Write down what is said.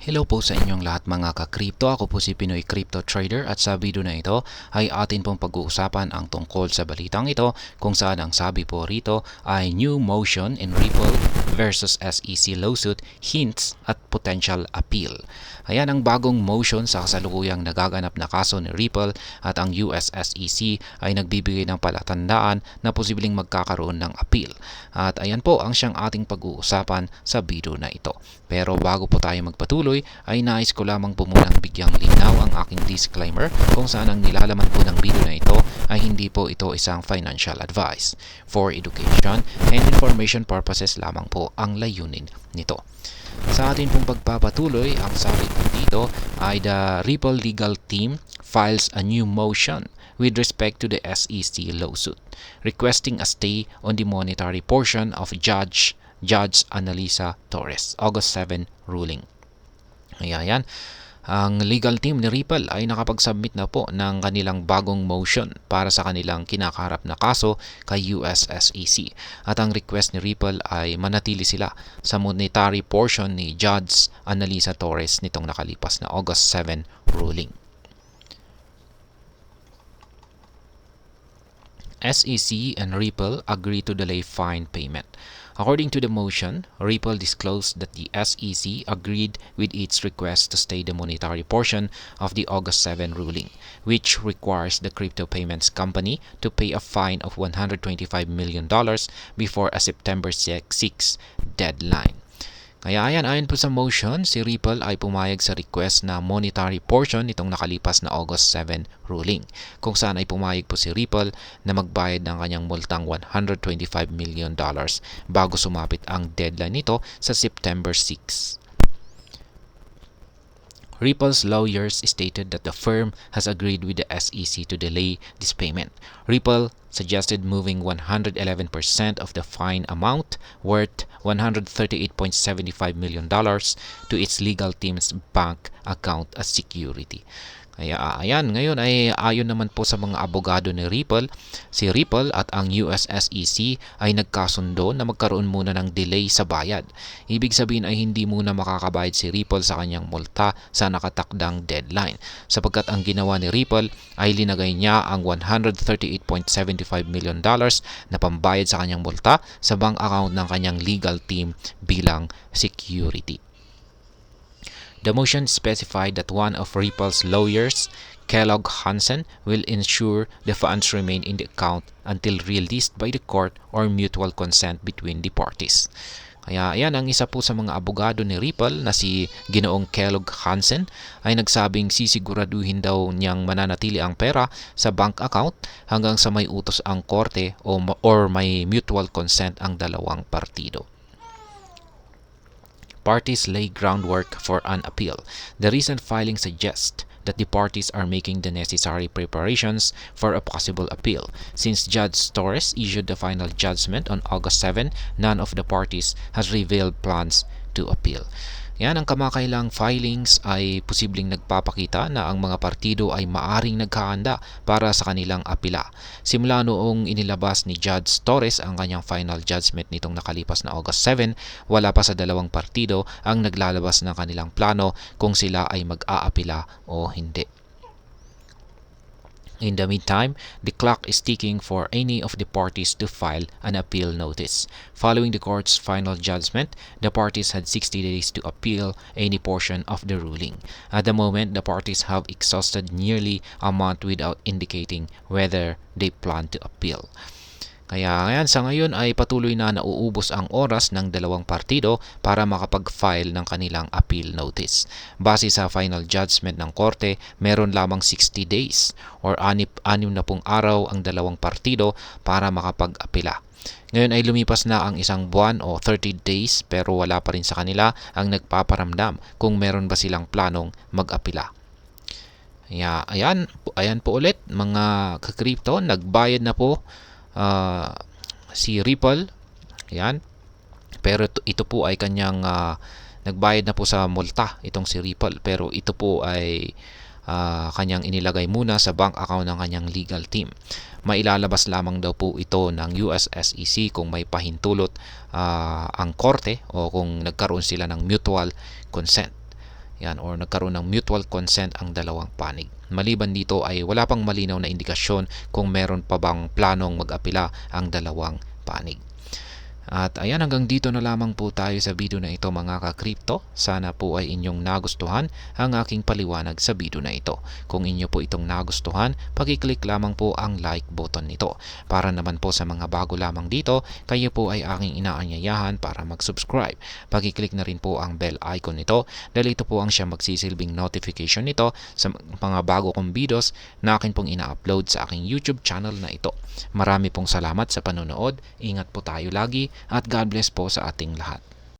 Hello po sa inyong lahat mga ka-crypto. Ako po si Pinoy Crypto Trader at sa video na ito ay atin pong pag-uusapan ang tungkol sa balitang ito kung saan ang sabi po rito ay new motion in Ripple versus SEC lawsuit hints at potential appeal. Ayan ang bagong motion sa kasalukuyang nagaganap na kaso ni Ripple at ang US SEC ay nagbibigay ng palatandaan na posibleng magkakaroon ng appeal. At ayan po ang siyang ating pag-uusapan sa video na ito. Pero bago po tayo magpatuloy ay nais ko lamang po munang bigyang linaw ang aking disclaimer kung saan ang nilalaman po ng video na ito ay hindi po ito isang financial advice. For education and information purposes lamang po ang layunin nito. Sa atin pong pagpapatuloy, ang sabi po dito ay the Ripple legal team files a new motion with respect to the SEC lawsuit, requesting a stay on the monetary portion of Judge Annalisa Torres, August 7 ruling. Ayan. Ang legal team ni Ripple ay nakapag-submit na po ng kanilang bagong motion para sa kanilang kinakaharap na kaso kay US SEC. At ang request ni Ripple ay manatili sila sa monetary portion ni Judge Annalisa Torres nitong nakalipas na August 7 ruling. SEC and Ripple agree to delay fine payment. According to the motion, Ripple disclosed that the SEC agreed with its request to stay the monetary portion of the August 7 ruling, which requires the crypto payments company to pay a fine of $125 million before a September 6 deadline. Kaya ayon po sa motion, si Ripple ay pumayag sa request na monetary portion nitong nakalipas na August 7 ruling, kung saan ay pumayag po si Ripple na magbayad ng kanyang multang $125 million bago sumapit ang deadline nito sa September 6. Ripple's lawyers stated that the firm has agreed with the SEC to delay this payment. Ripple suggested moving 111% of the fine amount, worth $138.75 million, to its legal team's bank account as security. Kaya ayan, ngayon ay ayon naman po sa mga abogado ni Ripple, si Ripple at ang US SEC ay nagkasundo na magkaroon muna ng delay sa bayad. Ibig sabihin ay hindi muna makakabayad si Ripple sa kanyang multa sa nakatakdang deadline, sapagkat ang ginawa ni Ripple ay linagay niya ang $138.75 million na pambayad sa kanyang multa sa bank account ng kanyang legal team bilang security. The motion specified that one of Ripple's lawyers, Kellogg Hansen, will ensure the funds remain in the account until released by the court or mutual consent between the parties. Kaya ayan, ang isa po sa mga abogado ni Ripple na si Ginoong Kellogg Hansen ay nagsabing sisiguraduhin daw niyang mananatili ang pera sa bank account hanggang sa may utos ang korte or may mutual consent ang dalawang partido. Parties lay groundwork for an appeal. The recent filing suggests that the parties are making the necessary preparations for a possible appeal. Since Judge Torres issued the final judgment on August 7, none of the parties has revealed plans to appeal. Yan, ang kamakailang filings ay posibleng nagpapakita na ang mga partido ay maaring naghahanda para sa kanilang apila. Simula noong inilabas ni Judge Torres ang kanyang final judgment nitong nakalipas na August 7, wala pa sa dalawang partido ang naglalabas ng kanilang plano kung sila ay mag-aapila o hindi. In the meantime, the clock is ticking for any of the parties to file an appeal notice. Following the court's final judgment, the parties had 60 days to appeal any portion of the ruling. At the moment, the parties have exhausted nearly a month without indicating whether they plan to appeal. Kaya ngayon, sa ngayon ay patuloy na nauubos ang oras ng dalawang partido para makapag-file ng kanilang appeal notice. Base sa final judgment ng korte, meron lamang 60 days or 60 na pong araw ang dalawang partido para makapag-apela. Ngayon ay lumipas na ang isang buwan o 30 days pero wala pa rin sa kanila ang nagpaparamdam kung meron ba silang planong mag-apela. Ayan po ulit mga ka-crypto, nagbayad na po si Ripple, yan, pero ito po ay kanyang nagbayad na po sa multa itong si Ripple, pero ito po ay kanyang inilagay muna sa bank account ng kanyang legal team. Mailalabas lamang daw po ito ng US SEC kung may pahintulot ang korte o kung nagkaroon sila ng mutual consent. yan, or nagkaroon ng mutual consent ang dalawang panig. Maliban dito ay wala pang malinaw na indikasyon kung meron pa bang planong mag-apela ang dalawang panig. At ayan, hanggang dito na lamang po tayo sa video na ito mga ka-crypto. Sana po ay inyong nagustuhan ang aking paliwanag sa video na ito. Kung inyo po itong nagustuhan, pag-click lamang po ang like button nito. Para naman po sa mga bago lamang dito, kayo po ay aking inaanyayahan para mag-subscribe. Pag-click na rin po ang bell icon nito dahil ito po ang siya magsisilbing notification nito sa mga bago kong videos na akin pong ina-upload sa aking YouTube channel na ito. Marami pong salamat sa panonood. Ingat po tayo lagi at God bless po sa ating lahat.